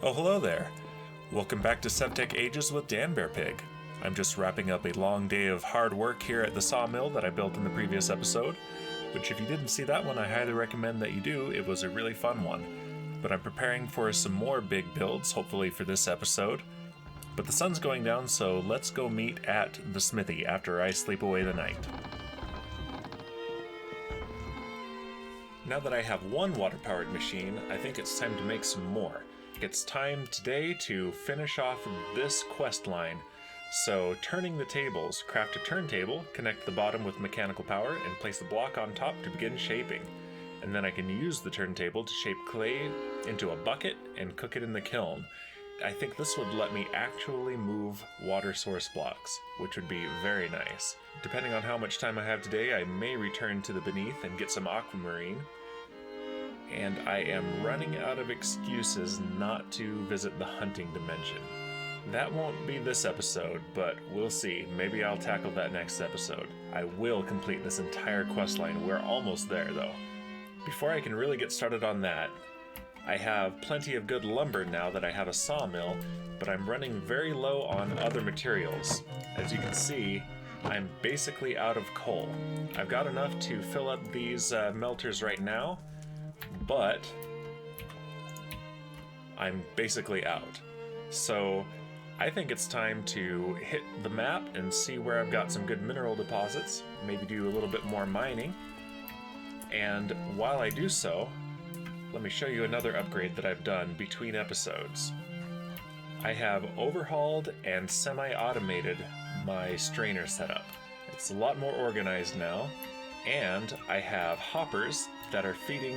Oh, hello there. Welcome back to SevTech Ages with Danbearpig. I'm just wrapping up a long day of hard work here at the sawmill that I built in the previous episode, which if you didn't see that one, I highly recommend that you do. It was a really fun one. But I'm preparing for some more big builds, hopefully for this episode. But the sun's going down, so let's go meet at the smithy after I sleep away the night. Now that I have one water-powered machine, I think it's time to make some more. It's time today to finish off this quest line. So, turning the tables, craft a turntable, connect the bottom with mechanical power, and place the block on top to begin shaping. And then I can use the turntable to shape clay into a bucket and cook it in the kiln. I think this would let me actually move water source blocks, which would be very nice. Depending on how much time I have today, I may return to the beneath and get some aquamarine. And I am running out of excuses not to visit the hunting dimension. That won't be this episode, but we'll see. Maybe I'll tackle that next episode. I will complete this entire questline. We're almost there, though. Before I can really get started on that, I have plenty of good lumber now that I have a sawmill, but I'm running very low on other materials. As you can see, I'm basically out of coal. I've got enough to fill up these melters right now, but I'm basically out. So I think it's time to hit the map and see where I've got some good mineral deposits, maybe do a little bit more mining. And while I do so, let me show you another upgrade that I've done between episodes. I have overhauled and semi-automated my strainer setup. It's a lot more organized now, and I have hoppers that are feeding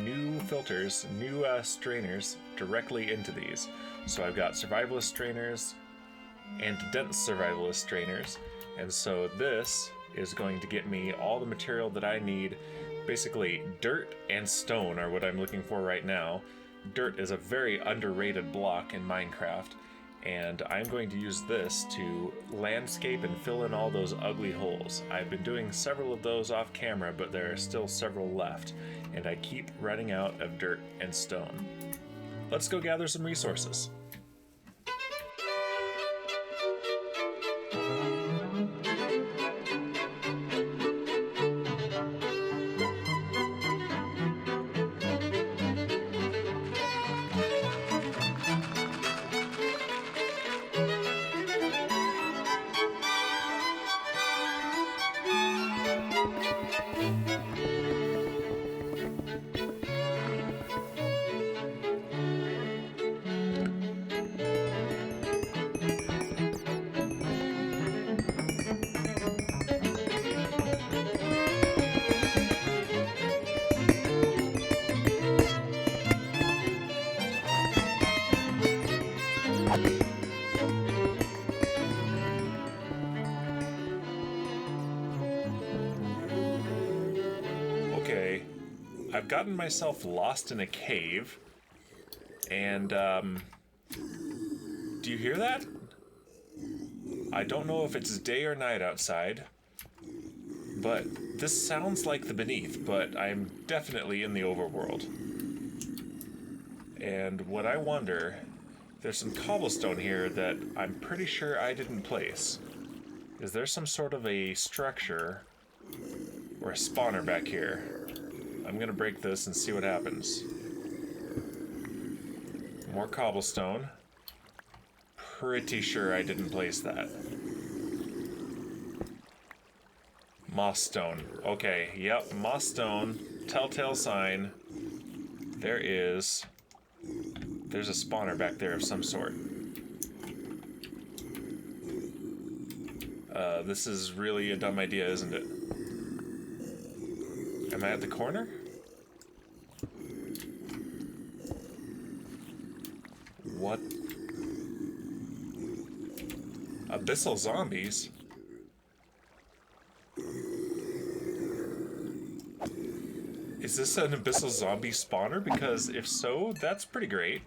new filters, new strainers directly into these. So I've got survivalist strainers and dense survivalist strainers, and so this is going to get me all the material that I need. Basically, dirt and stone are what I'm looking for right now. Dirt is a very underrated block in Minecraft, and I'm going to use this to landscape and fill in all those ugly holes. I've been doing several of those off camera, but there are still several left, and I keep running out of dirt and stone. Let's go gather some resources. I've gotten myself lost in a cave, and do you hear that? I don't know if it's day or night outside, but this sounds like the beneath, but I'm definitely in the overworld. And what I wonder, there's some cobblestone here that I'm pretty sure I didn't place. Is there some sort of a structure or a spawner back here? I'm gonna break this and see what happens. More cobblestone. Pretty sure I didn't place that. Moss stone. Okay, yep, moss stone. Telltale sign. There's a spawner back there of some sort. This is really a dumb idea, isn't it? Am I at the corner? What? Abyssal zombies? Is this an abyssal zombie spawner? Because if so, that's pretty great.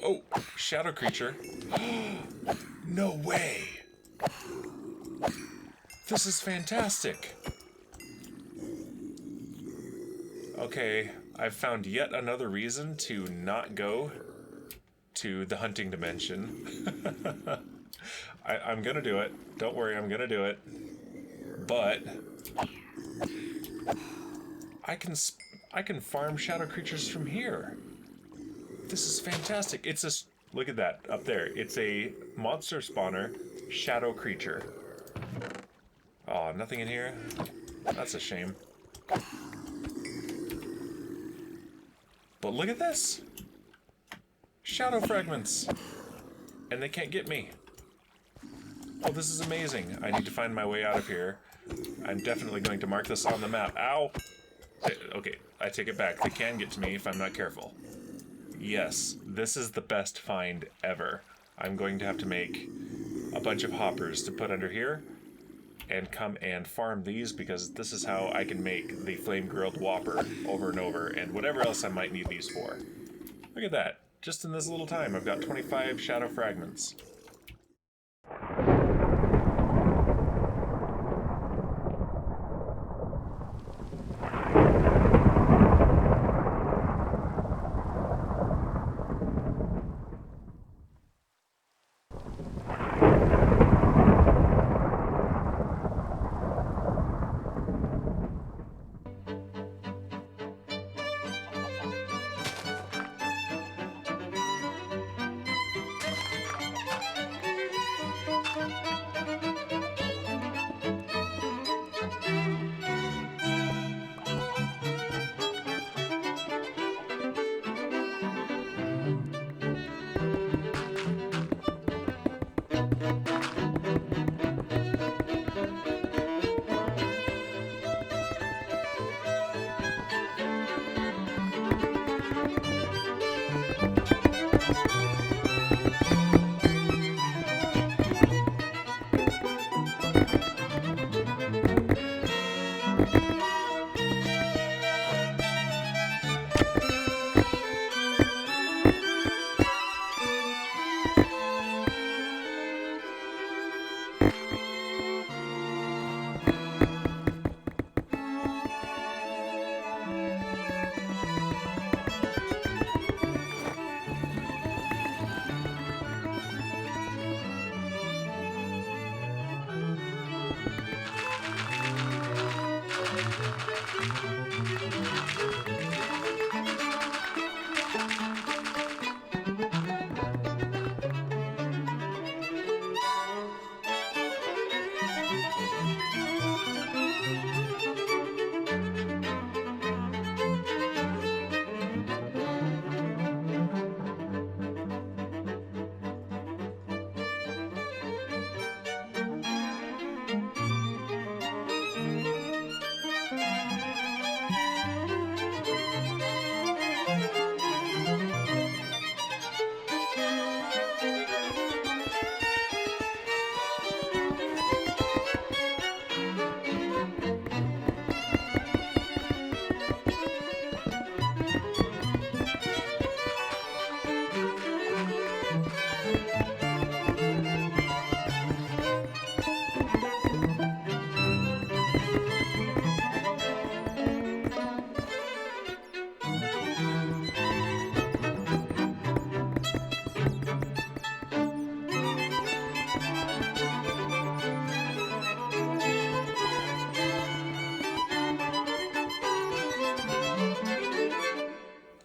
Oh, shadow creature. No way. This is fantastic! Okay, I've found yet another reason to not go to the hunting dimension. I'm gonna do it. Don't worry, I'm gonna do it. But I can farm shadow creatures from here. This is fantastic. It's a look at that up there. It's a monster spawner shadow creature. Oh, nothing in here. That's a shame. But look at this. Shadow fragments. And they can't get me. Oh, this is amazing. I need to find my way out of here. I'm definitely going to mark this on the map. Ow! Okay, I take it back. They can get to me if I'm not careful. Yes, this is the best find ever. I'm going to have to make a bunch of hoppers to put under here and come and farm these, because this is how I can make the flame-grilled whopper over and over, and whatever else I might need these for. Look at that. Just in this little time, I've got 25 shadow fragments.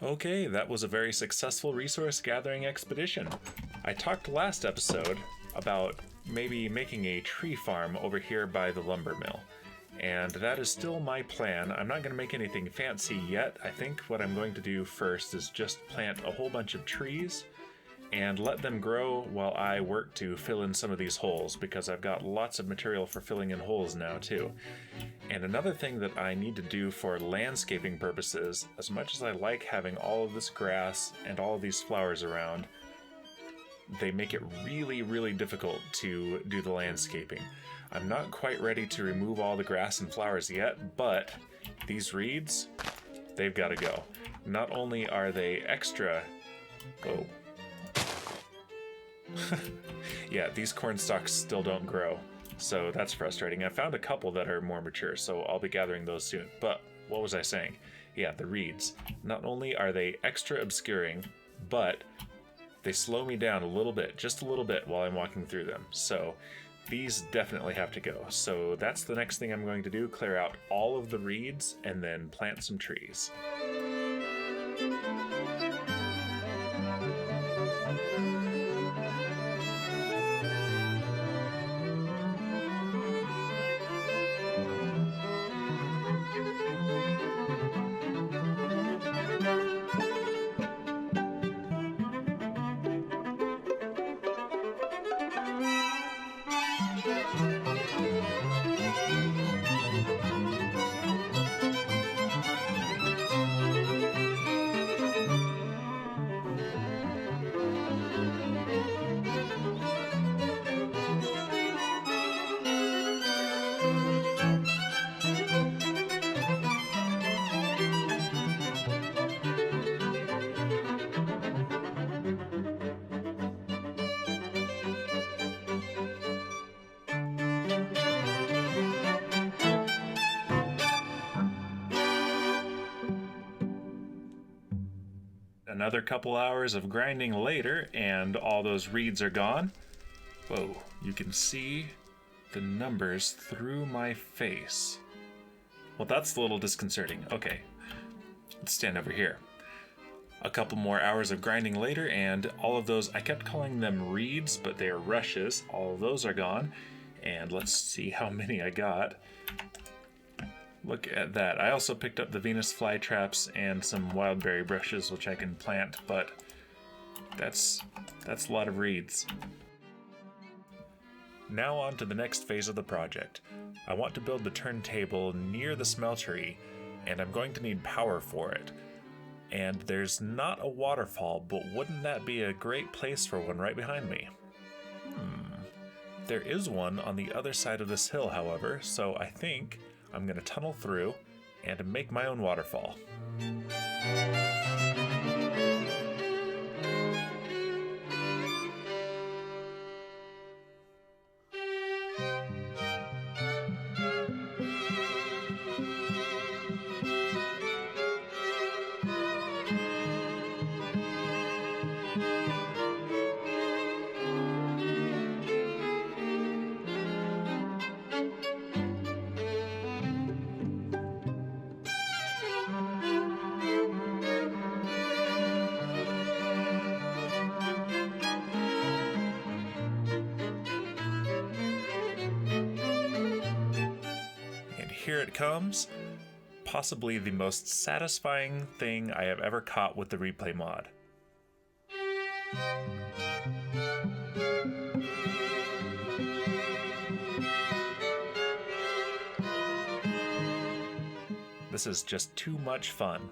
Okay, that was a very successful resource gathering expedition. I talked last episode about maybe making a tree farm over here by the lumber mill, and that is still my plan. I'm not going to make anything fancy yet. I think what I'm going to do first is just plant a whole bunch of trees and let them grow while I work to fill in some of these holes, because I've got lots of material for filling in holes now too. And another thing that I need to do for landscaping purposes, as much as I like having all of this grass and all of these flowers around, they make it really, really difficult to do the landscaping. I'm not quite ready to remove all the grass and flowers yet, but these reeds, they've got to go. Not only are they extra... Oh. Yeah, these corn stalks still don't grow. so that's frustrating. I found a couple that are more mature, so I'll be gathering those soon. But what was I saying? Yeah, the reeds. Not only are they extra obscuring, but they slow me down a little bit, just a little bit, while I'm walking through them. So these definitely have to go. So that's the next thing I'm going to do, clear out all of the reeds and then plant some trees. Another couple hours of grinding later, and all those reeds are gone. Whoa, you can see the numbers through my face. Well, that's a little disconcerting. Okay, let's stand over here. A couple more hours of grinding later, and all of those, I kept calling them reeds, but they are rushes. All of those are gone. And let's see how many I got. Look at that. I also picked up the Venus flytraps and some wildberry brushes, which I can plant, but that's a lot of reeds. Now on to the next phase of the project. I want to build the turntable near the smeltery, and I'm going to need power for it. And there's not a waterfall, but wouldn't that be a great place for one right behind me? There is one on the other side of this hill, however, so I think I'm going to tunnel through and make my own waterfall. Here it comes, possibly the most satisfying thing I have ever caught with the ReplayMod. This is just too much fun.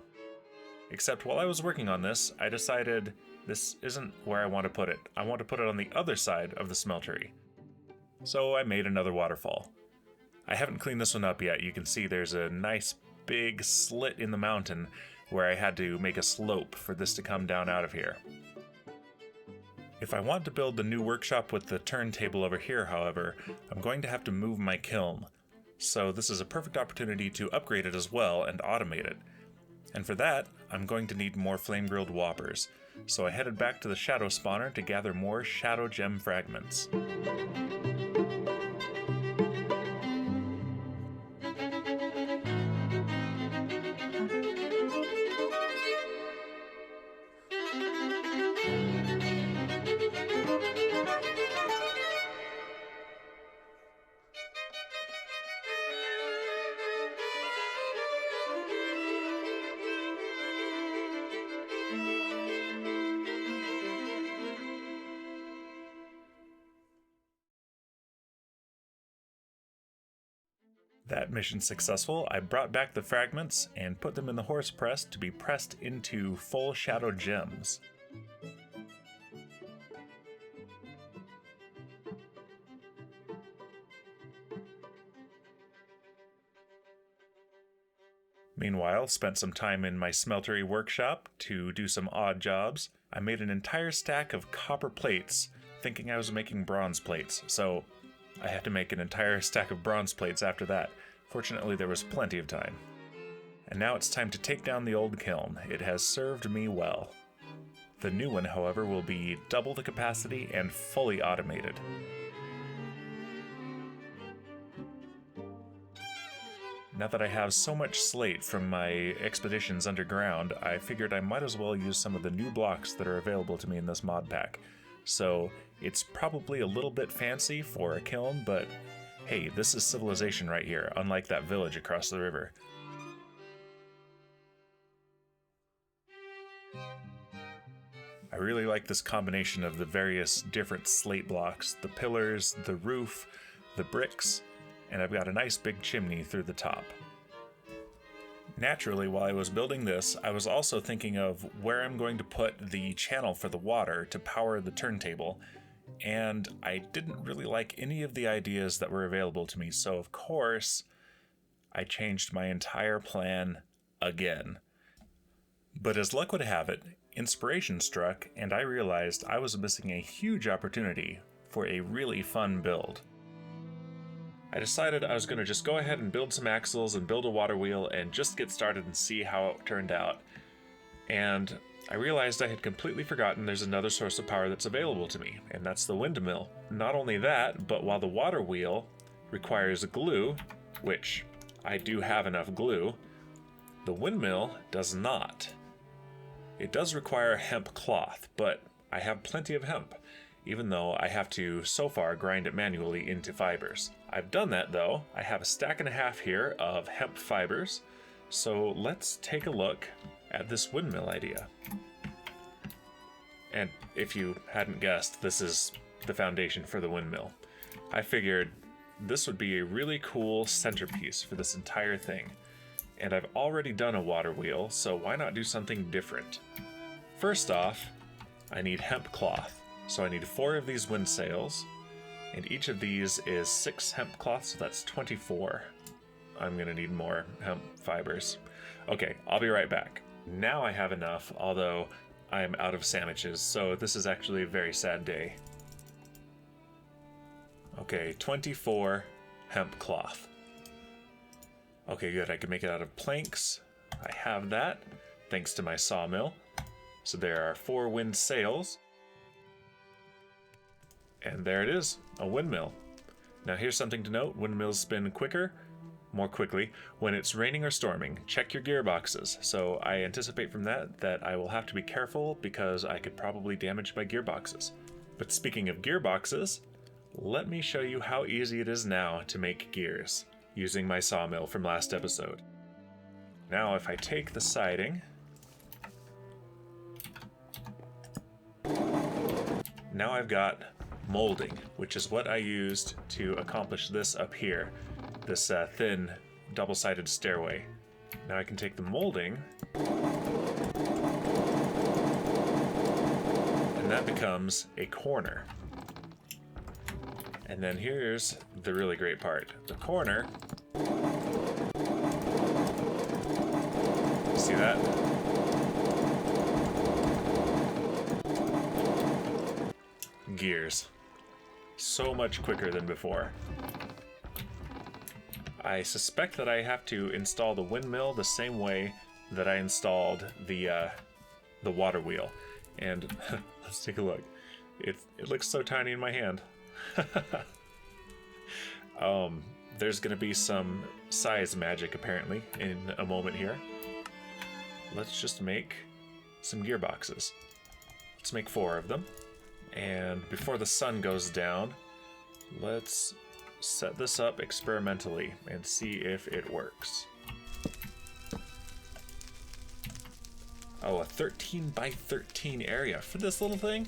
Except while I was working on this, I decided this isn't where I want to put it. I want to put it on the other side of the smeltery. So I made another waterfall. I haven't cleaned this one up yet. You can see there's a nice big slit in the mountain where I had to make a slope for this to come down out of here. If I want to build the new workshop with the turntable over here, however, I'm going to have to move my kiln. So this is a perfect opportunity to upgrade it as well and automate it. And for that, I'm going to need more flame-grilled whoppers. So I headed back to the shadow spawner to gather more shadow gem fragments. That mission successful, I brought back the fragments and put them in the horse press to be pressed into full shadow gems. Meanwhile, spent some time in my smeltery workshop to do some odd jobs. I made an entire stack of copper plates, thinking I was making bronze plates, so I had to make an entire stack of bronze plates after that. Fortunately, there was plenty of time. And now it's time to take down the old kiln. It has served me well. The new one, however, will be double the capacity and fully automated. Now that I have so much slate from my expeditions underground, I figured I might as well use some of the new blocks that are available to me in this mod pack. So it's probably a little bit fancy for a kiln, but hey, this is civilization right here, unlike that village across the river. I really like this combination of the various different slate blocks, the pillars, the roof, the bricks, and I've got a nice big chimney through the top. Naturally, while I was building this, I was also thinking of where I'm going to put the channel for the water to power the turntable, and I didn't really like any of the ideas that were available to me, so of course, I changed my entire plan again. But as luck would have it, inspiration struck, and I realized I was missing a huge opportunity for a really fun build. I decided I was going to just go ahead and build some axles and build a water wheel and just get started and see how it turned out. And I realized I had completely forgotten there's another source of power that's available to me, and that's the windmill. Not only that, but while the water wheel requires glue, which I do have enough glue, the windmill does not. It does require hemp cloth, but I have plenty of hemp, even though I have to, so far, grind it manually into fibers. I've done that though. I have a stack and a half here of hemp fibers, so let's take a look at this windmill idea. And if you hadn't guessed, this is the foundation for the windmill. I figured this would be a really cool centerpiece for this entire thing. And I've already done a water wheel, so why not do something different? First off, I need hemp cloth. So I need 4 of these wind sails, and each of these is 6 hemp cloth, so that's 24. I'm gonna need more hemp fibers. Okay, I'll be right back. Now I have enough, although I am out of sandwiches, so this is actually a very sad day. Okay, 24 hemp cloth. Okay, good, I can make it out of planks. I have that, thanks to my sawmill. So there are 4 wind sails. And there it is, a windmill. Now here's something to note, windmills spin more quickly, when it's raining or storming. Check your gearboxes. So I anticipate from that I will have to be careful because I could probably damage my gearboxes. But speaking of gearboxes, let me show you how easy it is now to make gears using my sawmill from last episode. Now if I take the siding, now I've got molding, which is what I used to accomplish this up here, this thin double-sided stairway. Now I can take the molding, and that becomes a corner. And then here's the really great part. The corner, see that? Gears. So much quicker than before. I suspect that I have to install the windmill the same way that I installed the water wheel. And let's take a look. It looks so tiny in my hand. There's gonna be some size magic apparently in a moment here. Let's just make some gearboxes. Let's make 4 of them. And before the sun goes down, let's set this up experimentally and see if it works. Oh, a 13 by 13 area for this little thing?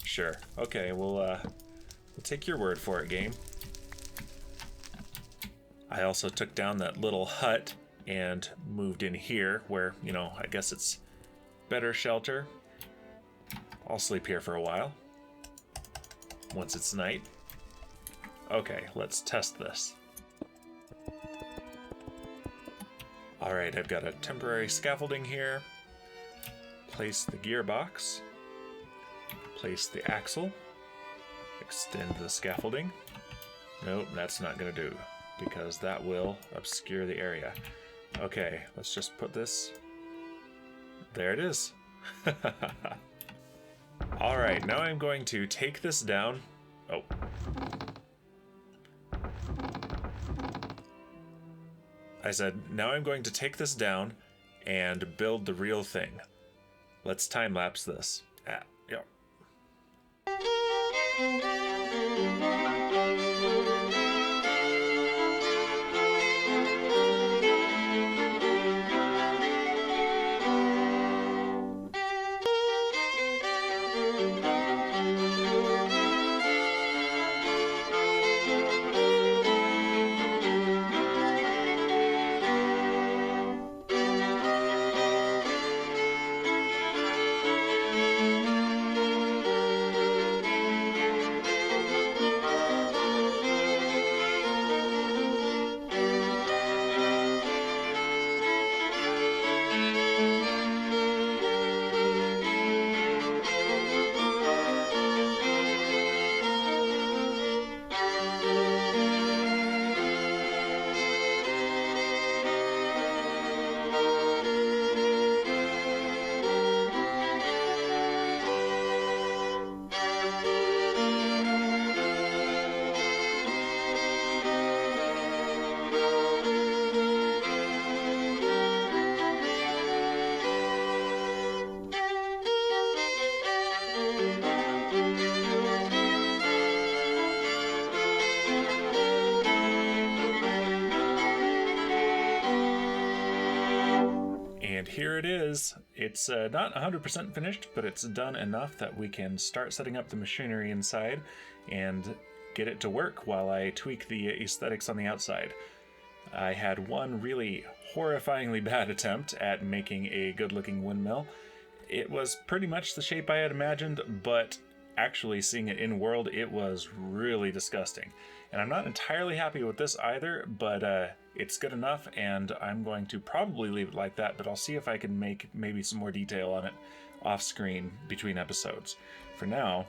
Sure. Okay, we'll take your word for it, game. I also took down that little hut and moved in here where, you know, I guess it's better shelter. I'll sleep here for a while, once it's night. Okay, let's test this. Alright, I've got a temporary scaffolding here. Place the gearbox. Place the axle. Extend the scaffolding. Nope, that's not gonna do, because that will obscure the area. Okay, let's just put this... There it is. Alright, now I'm going to take this down. Oh. I said, now I'm going to take this down and build the real thing. Let's time-lapse this. Yeah. Here it is. It's not 100% finished, but it's done enough that we can start setting up the machinery inside and get it to work while I tweak the aesthetics on the outside. I had one really horrifyingly bad attempt at making a good-looking windmill. It was pretty much the shape I had imagined, but actually seeing it in world, it was really disgusting. And I'm not entirely happy with this either, but it's good enough, and I'm going to probably leave it like that, but I'll see if I can make maybe some more detail on it off screen between episodes. For now,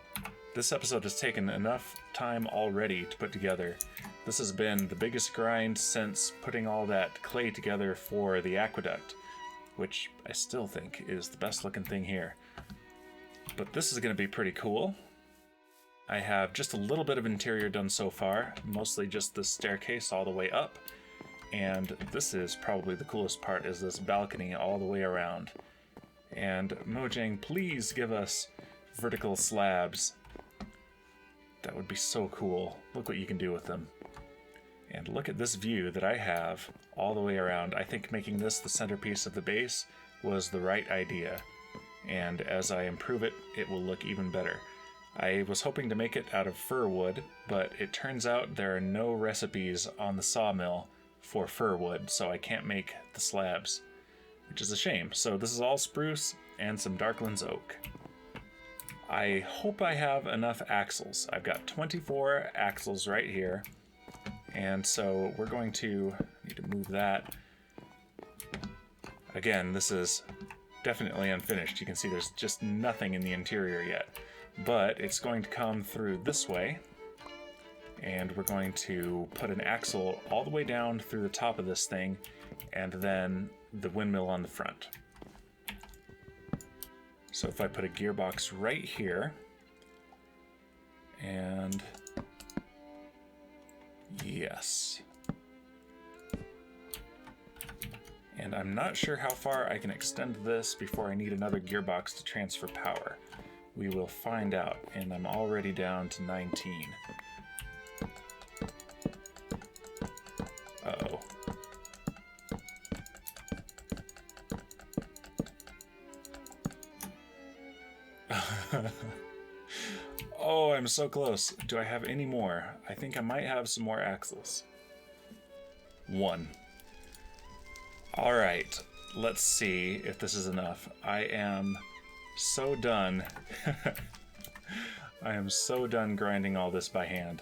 this episode has taken enough time already to put together. This has been the biggest grind since putting all that clay together for the aqueduct, which I still think is the best looking thing here. But this is going to be pretty cool. I have just a little bit of interior done so far, mostly just the staircase all the way up. And this is probably the coolest part, is this balcony all the way around. And Mojang, please give us vertical slabs. That would be so cool. Look what you can do with them. And look at this view that I have all the way around. I think making this the centerpiece of the base was the right idea. And as I improve it, it will look even better. I was hoping to make it out of fir wood, but it turns out there are no recipes on the sawmill for fir wood, so I can't make the slabs, which is a shame. So this is all spruce and some Darklands oak. I hope I have enough axles. I've got 24 axles right here, and so we're going to need to move that. Again, this is definitely unfinished. You can see there's just nothing in the interior yet. But it's going to come through this way, and we're going to put an axle all the way down through the top of this thing, and then the windmill on the front. So if I put a gearbox right here, and yes. And I'm not sure how far I can extend this before I need another gearbox to transfer power. We will find out, and I'm already down to 19. Uh-oh. Oh, I'm so close. Do I have any more? I think I might have some more axles. 1. All right, let's see if this is enough. I am so done. I am so done grinding all this by hand.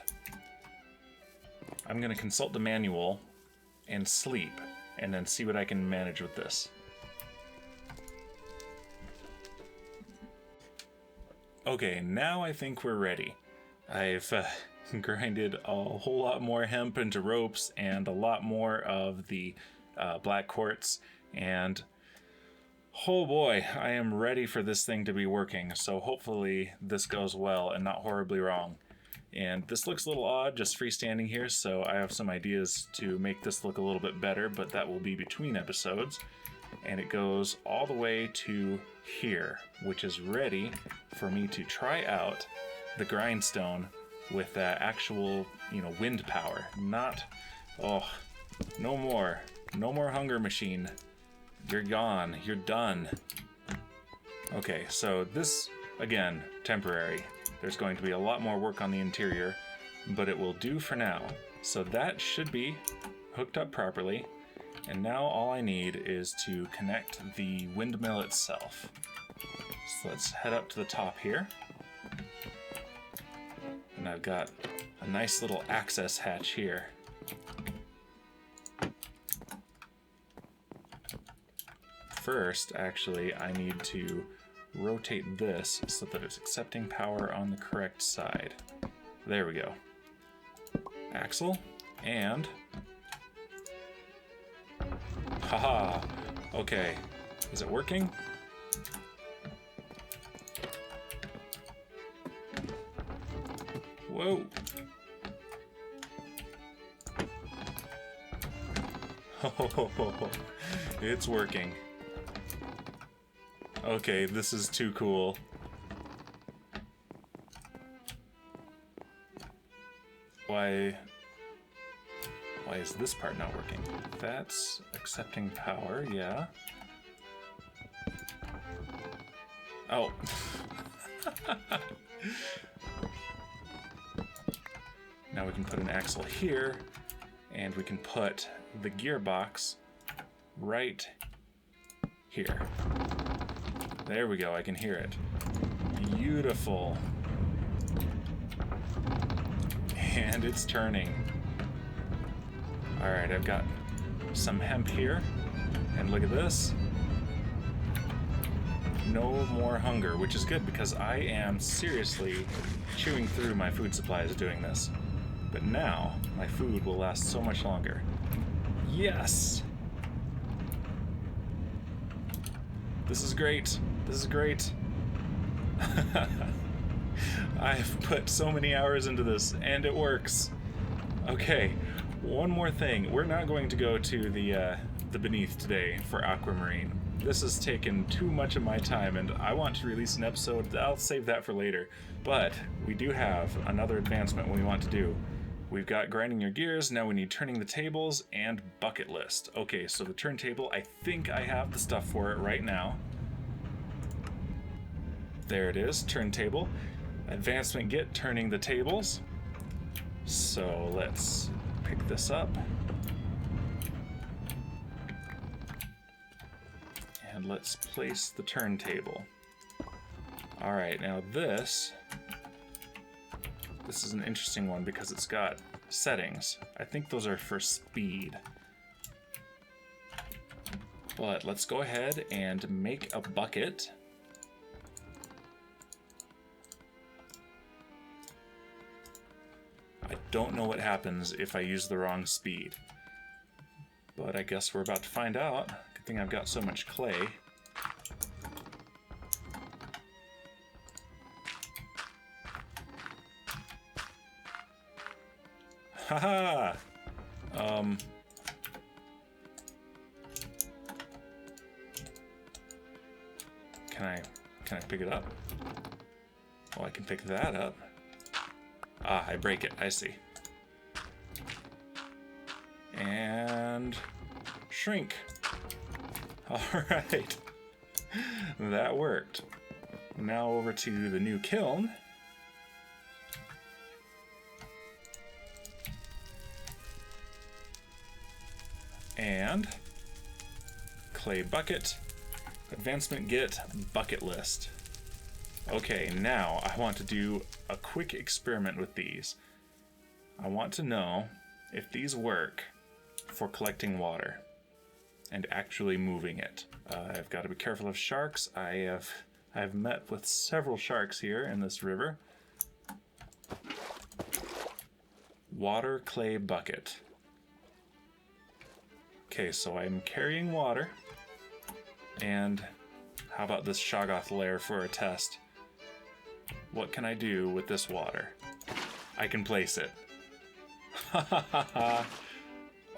I'm going to consult the manual and sleep, and then see what I can manage with this. Okay, now I think we're ready. I've grinded a whole lot more hemp into ropes and a lot more of the black quartz, and oh boy, I am ready for this thing to be working. So hopefully this goes well and not horribly wrong. And this looks a little odd just freestanding here, so I have some ideas to make this look a little bit better, but that will be between episodes. And it goes all the way to here, which is ready for me to try out the grindstone with that actual, wind power. Not, no more hunger machine. You're gone, you're done. Okay, so this, again, temporary. There's going to be a lot more work on the interior, but it will do for now. So that should be hooked up properly. And now all I need is to connect the windmill itself. So let's head up to the top here. And I've got a nice little access hatch here. First, actually, I need to rotate this so that it's accepting power on the correct side. There we go. Axle, and... haha! Okay, is it working? Whoa! Oh, it's working. Okay, this is too cool. Why is this part not working? That's accepting power, yeah. Oh. Now we can put an axle here, and we can put the gearbox right here. There we go, I can hear it. Beautiful. And it's turning. Alright, I've got some hemp here, and look at this. No more hunger, which is good because I am seriously chewing through my food supplies doing this. But now, my food will last so much longer. Yes! This is great. This is great. I've put so many hours into this, and it works. Okay, one more thing. We're not going to go to the Beneath today for Aquamarine. This has taken too much of my time, and I want to release an episode. I'll save that for later. But we do have another advancement we want to do. We've got grinding your gears, now we need turning the tables, and bucket list. Okay, so the turntable, I think I have the stuff for it right now. There it is, turntable. Advancement get turning the tables. So let's pick this up. And let's place the turntable. Alright, now this is an interesting one because it's got settings. I think those are for speed. But let's go ahead and make a bucket. I don't know what happens if I use the wrong speed, but I guess we're about to find out. Good thing I've got so much clay. Haha! Can I pick it up? Oh, I can pick that up. Ah, I break it, I see. And shrink. All right, that worked. Now over to the new kiln. And clay bucket, advancement get, bucket list. Okay, now I want to do a quick experiment with these. I want to know if these work for collecting water and actually moving it. I've got to be careful of sharks. I've met with several sharks here in this river. water clay bucket. Okay, so I'm carrying water. And how about this Shoggoth layer for a test? What can I do with this water? I can place it. Ha ha ha ha.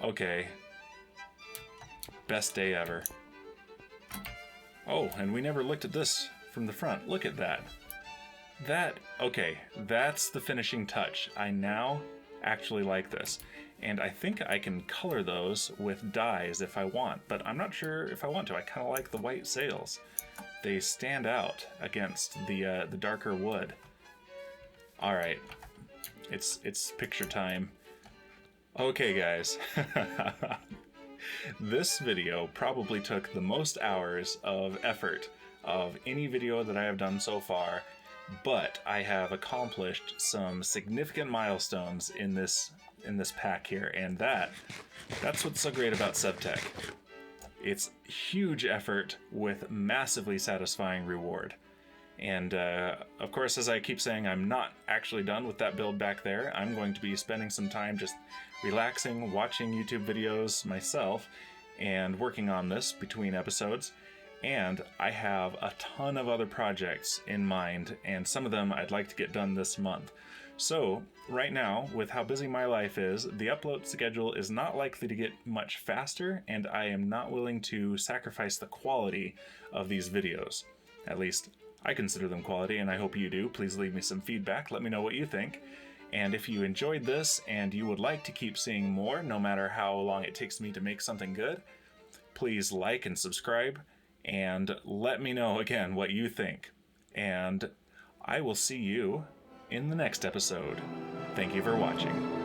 Okay. Best day ever. Oh, and we never looked at this from the front. Look at that. Okay, that's the finishing touch. I now actually like this. And I think I can color those with dyes if I want, but I'm not sure if I want to. I kind of like the white sails. They stand out against the darker wood. All right, it's picture time. Okay, guys. This video probably took the most hours of effort of any video that I have done so far, but I have accomplished some significant milestones in this pack here, and that's what's so great about SevTech. It's huge effort with massively satisfying reward. And of course, as I keep saying, I'm not actually done with that build back there. I'm going to be spending some time just relaxing, watching YouTube videos myself, and working on this between episodes. And I have a ton of other projects in mind, and some of them I'd like to get done this month. So right now, with how busy my life is, the upload schedule is not likely to get much faster, and I am not willing to sacrifice the quality of these videos. At least I consider them quality, and I hope you do. Please leave me some feedback. Let me know what you think. And if you enjoyed this and you would like to keep seeing more, no matter how long it takes me to make something good, please like and subscribe, and let me know again what you think. And I will see you in the next episode. Thank you for watching.